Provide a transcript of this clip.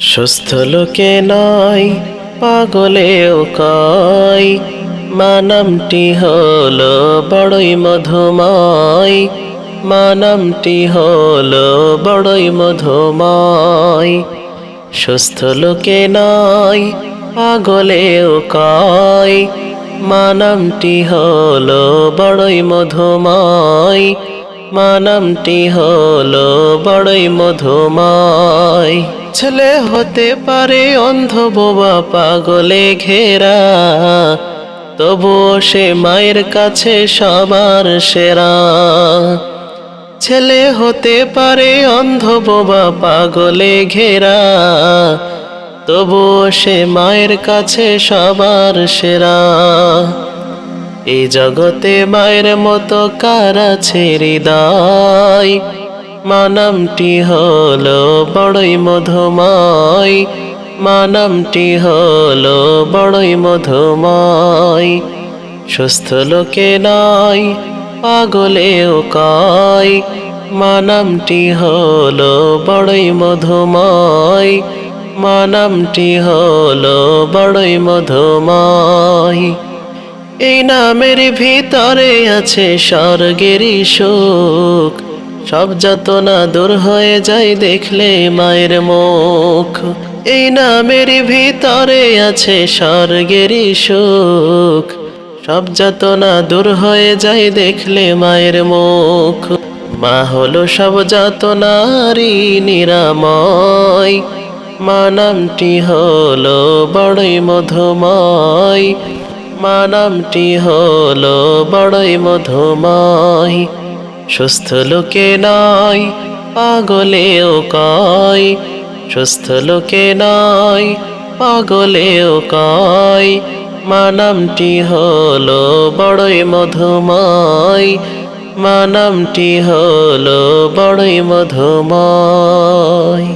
সুস্থ লোকে নয় পাগলেও কয়, মা নামটি হলো বড়ই মধুময়, মা নামটি হলো বড়ই মধুময়। সুস্থ লোকে নয় পাগলেও কয়, মা নামটি হলো বড়ই মধুময়, মা নামটি হলো বড়ই মধুময়। ছেলে হতে পারে অন্ধ বোবা পাগলে ঘেরা, তবুও সে মায়ের কাছে সবার সেরা। ছেলে হতে পারে অন্ধ বোবা পাগলে ঘেরা, তবুও সে মায়ের কাছে সবার সেরা। এই জগতে মায়ের মতো কার আছে হৃদয়, মা নামটি হলো বড়ই মধুময়, মা নামটি হলো বড়ই মধুময়। সুস্থ লোকে নয় পাগলেও কয়, মা নামটি হলো বড়ই মধুময়, মা নামটি হলো বড়ই মধুময়। এই নামের ভিতরে আছে স্বর্গেরই সুখ, সব যাতনা দূর হয়ে যায় দেখলে মায়ের মুখ। এই নামের ভিতরে আছে স্বর্গেরই সুখ, সব যাতনা দূর হয়ে যায় দেখলে মায়ের মুখ। মা হলো সব যাতনারই নিরাময়, মা নামটি হলো বড়ই মধুময়, মা নামটি হলো বড়ই মধুময়। সুস্থ লোকে নয় পাগলেও কয়, সুস্থ লোকে নয় পাগলেও কয়, মা নামটি হলো বড়ই মধুময়, মা নামটি হলো বড়ই মধুময়।